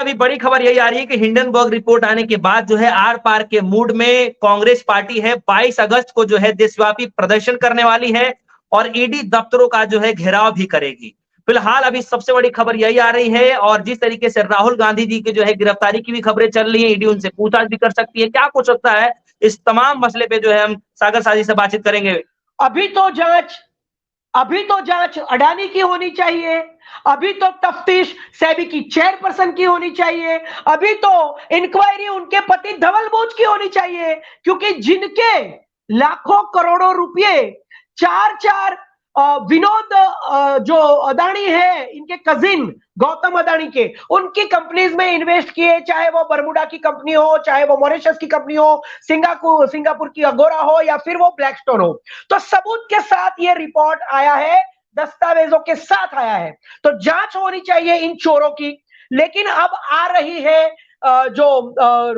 अभी बड़ी खबर यही आ रही है कि हिंडनबर्ग रिपोर्ट आने के बाद जो है आर पार के मूड में कांग्रेस पार्टी है 22 अगस्त को जो है देशव्यापी प्रदर्शन करने वाली है और ईडी दफ्तरों का जो है घेराव भी करेगी। फिलहाल अभी सबसे बड़ी खबर यही आ रही है और जिस तरीके से राहुल गांधी जी की जो है गिरफ्तारी की भी खबरें चल रही है, ईडी उनसे पूछताछ भी कर सकती है। क्या कुछ होता है इस तमाम मसले पे जो है हम सागर साजी से बातचीत करेंगे। अभी तो जांच अडानी की होनी चाहिए, अभी तो तफ्तीश सेबी की चेयरपर्सन की होनी चाहिए, अभी तो इंक्वायरी उनके पति धवल बोझ की होनी चाहिए, क्योंकि जिनके लाखों करोड़ों रुपए चार विनोद जो अदानी है, इनके कजिन गौतम अदानी के, उनकी कंपनीज में इन्वेस्ट किए, चाहे वो बरमुडा की कंपनी हो, चाहे वो मॉरिशस की कंपनी हो, सिंगापुर की अगोरा हो, या फिर वो ब्लैकस्टोन हो, तो सबूत के साथ ये रिपोर्ट आया है, दस्तावेजों के साथ आया है। तो जांच होनी चाहिए इन चोरों की। लेकिन अब आ रही है जो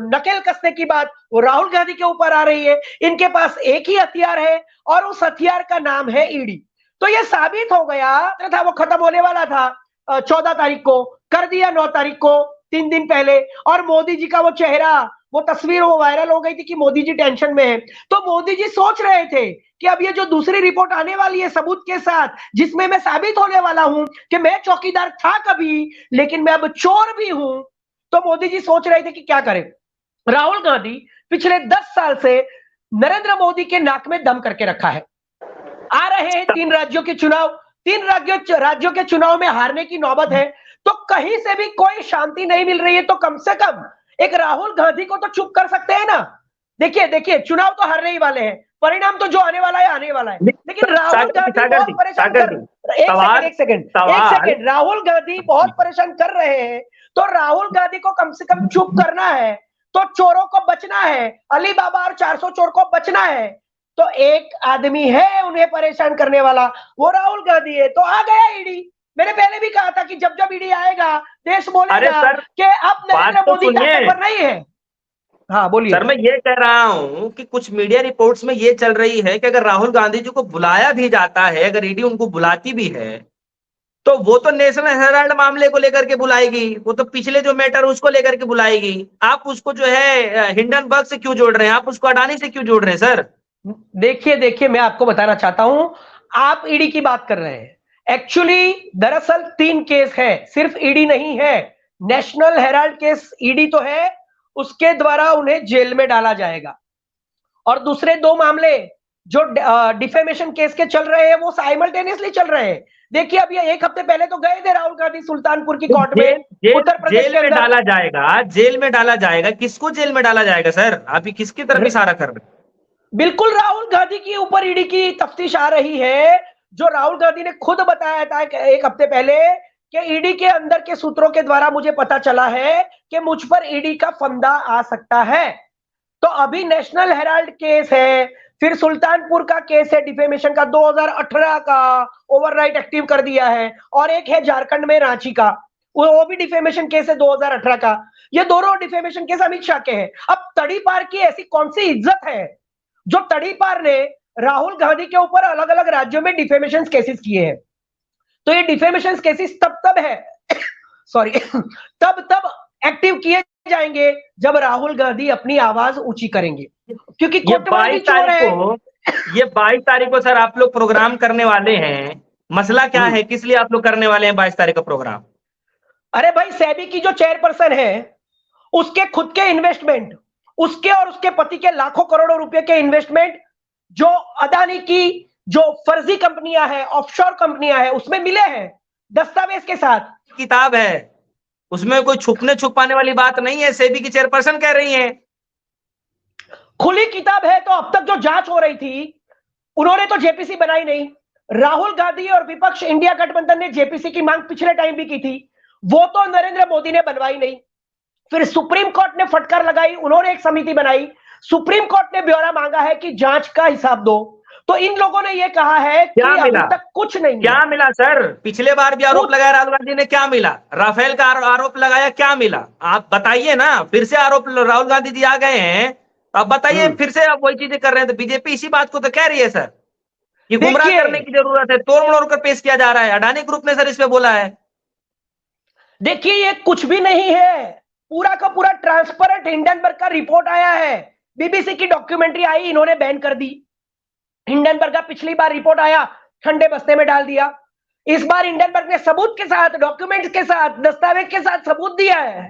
नकेल कसने की बात, वो राहुल गांधी के ऊपर आ रही है। इनके पास एक ही हथियार है और उस हथियार का नाम है ईडी। तो ये साबित हो गया था, वो खत्म होने वाला था 14 तारीख को, कर दिया 9 तारीख को, 3 दिन पहले। और मोदी जी का वो चेहरा, वो तस्वीर वो वायरल हो गई थी कि मोदी जी टेंशन में है। तो मोदी जी सोच रहे थे कि अब ये जो दूसरी रिपोर्ट आने वाली है सबूत के साथ, जिसमें मैं साबित होने वाला हूं कि मैं चौकीदार था कभी, लेकिन मैं अब चोर भी हूं, तो मोदी जी सोच रहे थे कि क्या करें। राहुल गांधी पिछले 10 साल से नरेंद्र मोदी के नाक में दम करके रखा है। आ रहे हैं 3 राज्यों के चुनाव, 3 राज्यों के चुनाव में हारने की नौबत है, तो कहीं से भी कोई शांति नहीं मिल रही है, तो कम से कम एक राहुल गांधी को तो चुप कर सकते हैं ना। देखिए चुनाव तो हारने ही वाले हैं, परिणाम तो जो आने वाला है आने वाला है, लेकिन राहुल गांधी बहुत परेशान कर, एक सेकंड, राहुल गांधी बहुत परेशान कर रहे हैं। तो राहुल गांधी को कम से कम चुप करना है, तो चोरों को बचना है, अली बाबा और 400 चोर को बचना है। तो एक आदमी है उन्हें परेशान करने वाला, वो राहुल गांधी है। तो आ गया ईडी। मैंने पहले भी कहा था कि जब जब ईडी आएगा देश बोलेगा कि अब नरेंद्र मोदी ताकत पर नहीं है। हाँ बोलिए सर। मैं ये कह रहा हूं कि कुछ मीडिया रिपोर्ट्स में ये चल रही है कि अगर राहुल गांधी जी को बुलाया भी जाता है, अगर ईडी उनको बुलाती भी है, तो वो तो नेशनल हेराल्ड मामले को लेकर के बुलाएगी, वो तो पिछले जो मैटर उसको लेकर के बुलाएगी। आप उसको जो है हिंडनबर्ग से क्यों जोड़ रहे हैं, आप उसको अडानी से क्यों जोड़ रहे हैं सर? देखिए मैं आपको बताना चाहता हूं, आप ईडी की बात कर रहे हैं, एक्चुअली दरअसल 3 केस है, सिर्फ ईडी नहीं है। नेशनल हेराल्ड केस ईडी तो है, उसके द्वारा उन्हें जेल में डाला जाएगा, और दूसरे 2 मामले जो डिफेमेशन केस के चल रहे हैं वो साइमल्टेनियसली चल रहे हैं। देखिए अभी 1 हफ्ते पहले तो गए थे राहुल गांधी सुल्तानपुर की कोर्ट में, उत्तर प्रदेश जेल में डाला जाएगा, जेल में डाला जाएगा। किसको जेल में डाला जाएगा सर? आप किसकी तरफ इशारा कर रहे हैं? बिल्कुल राहुल गांधी के ऊपर ईडी की तफ्तीश आ रही है, जो राहुल गांधी ने खुद बताया था 1 हफ्ते पहले कि ईडी के अंदर के सूत्रों के द्वारा मुझे पता चला है कि मुझ पर ईडी का फंदा आ सकता है। तो अभी नेशनल हेराल्ड केस है, फिर सुल्तानपुर का केस है डिफेमेशन का 2018 का, ओवरराइट एक्टिव कर दिया है, और एक है झारखंड में रांची का, वो भी डिफेमेशन केस है 2018 का। ये दोनों डिफेमेशन केस अमित शाह के हैं। अब तड़ीपार की ऐसी कौन सी इज्जत है जो तड़ीपार ने राहुल गांधी के ऊपर अलग अलग राज्यों में डिफेमेशन केसेस किए हैं? तो ये डिफेमेशन केसेस तब है सॉरी तब एक्टिव किए जाएंगे जब राहुल गांधी अपनी आवाज ऊंची करेंगे, क्योंकि ये 22 तारीख को सर आप लोग प्रोग्राम करने वाले हैं। मसला क्या है, किस लिए आप लोग करने वाले हैं 22 तारीख का प्रोग्राम? अरे भाई, सेबी की जो चेयरपर्सन है उसके खुद के इन्वेस्टमेंट, उसके और उसके पति के लाखों करोड़ों रुपए के इन्वेस्टमेंट जो अदानी की जो फर्जी कंपनियां हैं, ऑफशोर कंपनियां हैं, उसमें मिले हैं दस्तावेज के साथ। किताब है, उसमें कोई छुपने छुपाने वाली बात नहीं है। सेबी की चेयरपर्सन कह रही है खुली किताब है। तो अब तक जो जांच हो रही थी उन्होंने तो जेपीसी बनाई नहीं। राहुल गांधी और विपक्ष इंडिया गठबंधन ने जेपीसी की मांग पिछले टाइम भी की थी, वो तो नरेंद्र मोदी ने बनवाई नहीं। फिर सुप्रीम कोर्ट ने फटकार लगाई, उन्होंने एक समिति बनाई, सुप्रीम कोर्ट ने ब्यौरा मांगा है कि जांच का हिसाब दो। तो इन लोगों ने यह कहा है कि अभी तक कुछ नहीं। क्या मिला सर? पिछले बार भी आरोप लगाया राहुल गांधी ने, क्या मिला? राफेल का आरोप लगाया, क्या मिला? आप बताइए ना। फिर से आरोप राहुल गांधी जी आ गए हैं, अब बताइए फिर से आप वही चीजें कर रहे हैं। तो बीजेपी इसी बात को तो कह रही है सर, ये गुमराह करने की जरूरत है, तोड़ मरोड़ कर पेश किया जा रहा है। अडानी ग्रुप ने सर इस पे बोला है। देखिए ये कुछ भी नहीं है, पूरा का पूरा ट्रांसपेरेंट हिंडनबर्ग का रिपोर्ट आया है। बीबीसी की डॉक्यूमेंट्री आई, इन्होंने बैन कर दी। हिंडनबर्ग का पिछली बार रिपोर्ट आया, ठंडे बस्ते में डाल दिया। इस बार हिंडनबर्ग ने सबूत के साथ, डॉक्यूमेंट्स के साथ, दस्तावेज के साथ सबूत दिया है।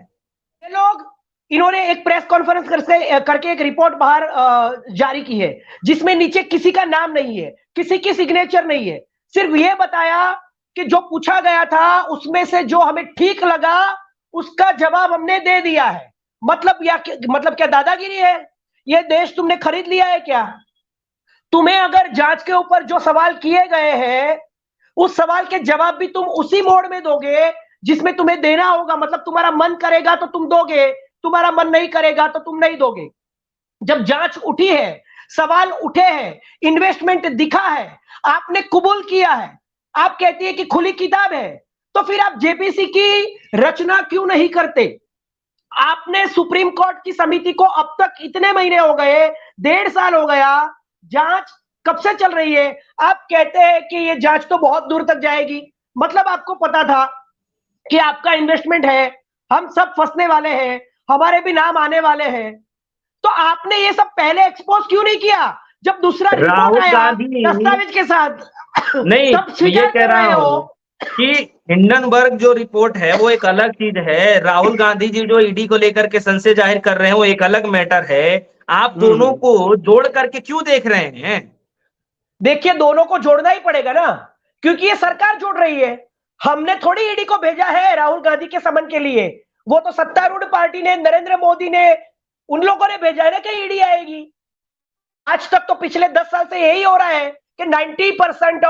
ये लोग, इन्होंने एक प्रेस कॉन्फ्रेंस करके एक रिपोर्ट बाहर जारी की है, जिसमें नीचे किसी का नाम नहीं है, किसी की सिग्नेचर नहीं है। सिर्फ ये बताया कि जो पूछा गया था उसमें से जो हमें ठीक लगा उसका जवाब हमने दे दिया है। मतलब क्या दादागिरी है? ये देश तुमने खरीद लिया है क्या? तुम्हें अगर जांच के ऊपर जो सवाल किए गए हैं उस सवाल के जवाब भी तुम उसी मोड में दोगे जिसमें तुम्हें देना होगा। मतलब तुम्हारा मन करेगा तो तुम दोगे, तुम्हारा मन नहीं करेगा तो तुम नहीं दोगे। जब जांच उठी है, सवाल उठे हैं, इन्वेस्टमेंट दिखा है, आपने कबूल किया है, आप कहती है कि खुली किताब है, तो फिर आप जेपीसी की रचना क्यों नहीं करते? आपने सुप्रीम कोर्ट की समिति को अब तक इतने महीने हो गए, 1.5 साल हो गया, जांच कब से चल रही है? आप कहते हैं कि ये जांच तो बहुत दूर तक जाएगी। मतलब आपको पता था कि आपका इन्वेस्टमेंट है, हम सब फंसने वाले हैं, हमारे भी नाम आने वाले हैं, तो आपने ये सब पहले एक्सपोज क्यों नहीं किया? जब दूसरा रिपोर्ट राहुल आया गांधी दस्तावेज के साथ नहीं, तब मैं ये स्वीकार कह कर रहा रहे हूँ हो। कि हिंडनबर्ग जो रिपोर्ट है वो एक अलग चीज है, राहुल गांधी जी जो ईडी को लेकर के संशय जाहिर कर रहे हैं वो एक अलग मैटर है। आप दोनों को जोड़ करके क्यों देख रहे हैं? देखिए दोनों को जोड़ना ही पड़ेगा ना, क्योंकि ये सरकार जोड़ रही है। हमने थोड़ी ईडी को भेजा है राहुल गांधी के समन के लिए, वो तो सत्तारूढ़ पार्टी ने, नरेंद्र मोदी ने, उन लोगों ने भेजा है ना कि ईडी आएगी। आज तक तो पिछले 10 साल से यही हो रहा है कि 90%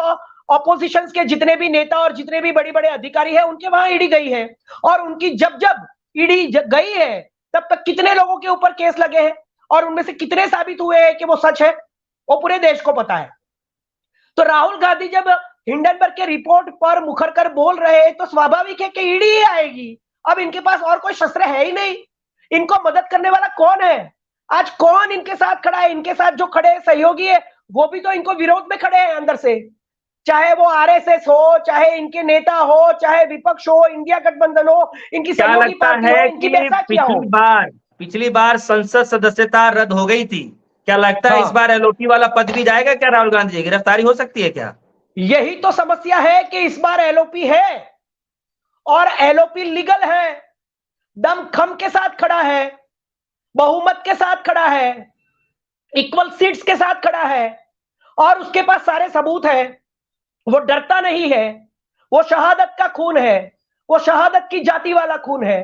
ऑपोजिशन के जितने भी नेता और जितने भी बड़े बड़े अधिकारी हैं उनके वहां ईडी गई है, और उनकी जब जब ईडी गई है तब तक कितने लोगों के ऊपर केस लगे हैं और उनमें से कितने साबित हुए हैं कि वो सच है, वो पूरे देश को पता है। तो राहुल गांधी जब हिंडनबर्ग के रिपोर्ट पर मुखर कर बोल रहे हैं तो स्वाभाविक है कि ईडी ही आएगी। अब इनके पास और कोई शस्त्र है ही नहीं, इनको मदद करने वाला कौन है? आज कौन इनके साथ खड़ा है? इनके साथ जो खड़े सहयोगी है वो भी तो इनको विरोध में खड़े हैं अंदर से, चाहे वो आरएसएस हो, चाहे इनके नेता हो, चाहे विपक्ष हो, इंडिया गठबंधन हो, इनकी क्या सहयोगी लगता पार्टी हो, है इनकी कि बैसाखियां हो। पिछली बार संसद सदस्यता रद्द हो गई थी, क्या लगता है इस हाँ, बार एलओपी वाला पद भी जाएगा क्या? राहुल गांधी जी गिरफ्तारी हो सकती है क्या? यही तो समस्या है कि इस बार एलओपी है और एलओपी लीगल है, दमखम के साथ खड़ा है, बहुमत के साथ खड़ा है, इक्वल सीट्स के साथ खड़ा है और उसके पास सारे सबूत है। वो डरता नहीं है, वो शहादत का खून है, वो शहादत की जाति वाला खून है।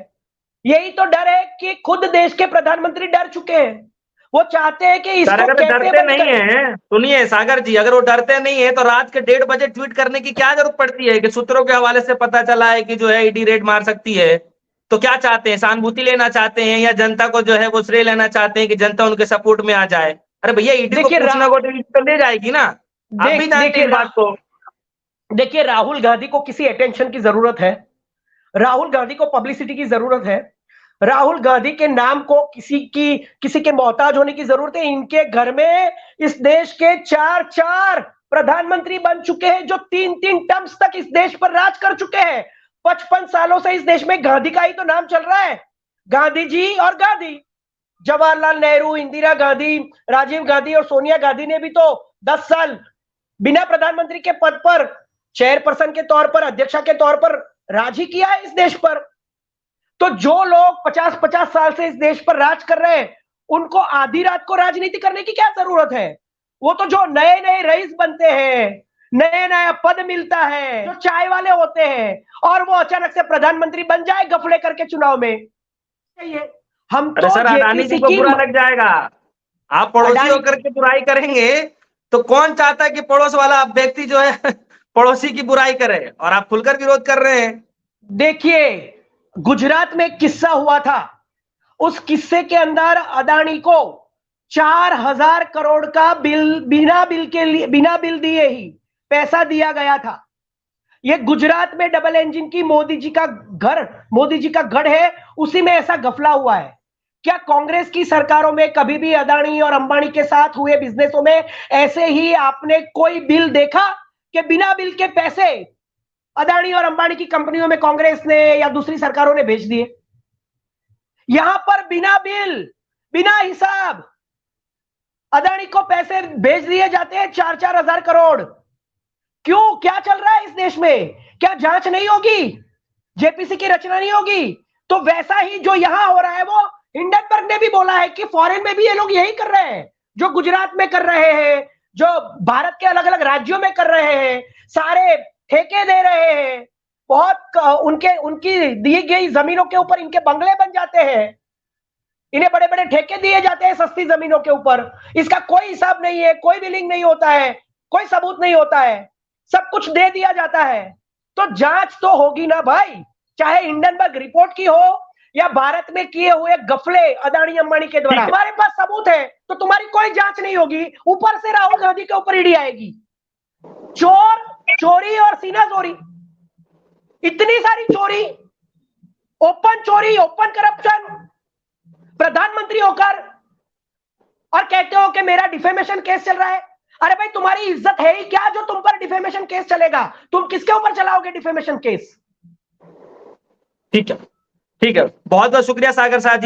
यही तो डर है कि खुद देश के प्रधानमंत्री डर चुके हैं। वो चाहते हैं कि इसको अगर कैसे डरते बंद नहीं करें। है, सुनिए सागर जी, अगर वो डरते नहीं है तो रात के 1:30 बजे ट्वीट करने की क्या जरूरत पड़ती है कि सूत्रों के हवाले से पता चला है कि जो है ईडी रेड मार सकती है? तो क्या चाहते हैं, सहानुभूति लेना चाहते हैं या जनता को जो है वो श्रेय लेना चाहते हैं कि जनता उनके सपोर्ट में आ जाए? अरे भैया ईडी को देखिए पूछना को तो ले जाएगी ना, आप भी जानते हैं इस बात को। देखिए राहुल गांधी को किसी अटेंशन की जरूरत है, राहुल गांधी को पब्लिसिटी की जरूरत है, राहुल गांधी के नाम को किसी के मोहताज होने की जरूरत है। इनके घर में इस देश के 4 प्रधानमंत्री बन चुके हैं जो 3 टर्म्स तक इस देश पर राज कर चुके हैं। 55 सालों से इस देश में गांधी का ही तो नाम चल रहा है, गांधी जी और गांधी। जवाहरलाल नेहरू, इंदिरा गांधी, राजीव गांधी और सोनिया गांधी ने भी तो 10 साल बिना प्रधानमंत्री के पद पर चेयरपर्सन के तौर पर, अध्यक्षा के तौर पर राज ही किया है इस देश पर। तो जो लोग 50-50 साल से इस देश पर राज कर रहे हैं उनको आधी रात को राजनीति करने की क्या जरूरत है? वो तो जो नए नए रईस बनते हैं, नए नया पद मिलता है, जो चाय वाले होते हैं और वो अचानक से प्रधानमंत्री बन जाए गफले करके चुनाव में, हम अरे तो सर, अडानी जी जेपीसी को की बुरा लग जाएगा, आप पड़ोसी होकर के बुराई करेंगे तो कौन चाहता है कि पड़ोस वाला व्यक्ति जो है पड़ोसी की बुराई करे, और आप खुलकर विरोध कर रहे हैं। देखिए गुजरात में एक किस्सा हुआ था, उस किस्से के अंदर अदानी को 4,000 करोड़ का बिना बिल दिए ही पैसा दिया गया था। ये गुजरात में डबल इंजन की मोदी जी का गढ़ है, उसी में ऐसा गफला हुआ है। क्या कांग्रेस की सरकारों में कभी भी अदानी और अंबानी के साथ हुए बिजनेसों में ऐसे ही आपने कोई बिल देखा कि बिना बिल के पैसे अदानी और अंबानी की कंपनियों में कांग्रेस ने या दूसरी सरकारों ने भेज दिए। यहां पर बिना बिल, बिना हिसाब अदानी को पैसे भेज दिए जाते हैं 4-4 हजार करोड़। क्यों? क्या चल रहा है इस देश में? क्या जांच नहीं होगी? जेपीसी की रचना नहीं होगी? तो वैसा ही जो यहां हो रहा है, वो हिंडनबर्ग ने भी बोला है कि फॉरेन में भी ये लोग यही कर रहे हैं, जो गुजरात में कर रहे हैं, जो भारत के अलग अलग राज्यों में कर रहे हैं, सारे ठेके दे रहे हैं, बहुत उनकी दी गई जमीनों के ऊपर इनके बंगले बन जाते हैं, इन्हें बड़े बड़े ठेके दिए जाते हैं सस्ती जमीनों के ऊपर। इसका कोई हिसाब नहीं है, कोई बिलिंग नहीं होता है, कोई सबूत नहीं होता है, सब कुछ दे दिया जाता है। तो जांच तो होगी ना भाई, चाहे हिंडनबर्ग रिपोर्ट की हो या भारत में किए हुए गफले अदानी अंबानी के द्वारा। हमारे पास सबूत है तो तुम्हारी कोई जांच नहीं होगी, ऊपर से राहुल गांधी के ऊपर ईडी आएगी। चोर, चोरी और सीना चोरी, इतनी सारी चोरी, ओपन चोरी, ओपन करप्शन, प्रधानमंत्री होकर और कहते हो कि मेरा डिफेमेशन केस चल रहा है। अरे भाई, तुम्हारी इज्जत है ही क्या जो तुम पर डिफेमेशन केस चलेगा? तुम किसके ऊपर चलाओगे डिफेमेशन केस? ठीक है, ठीक है, बहुत बहुत शुक्रिया सागर साहब जी।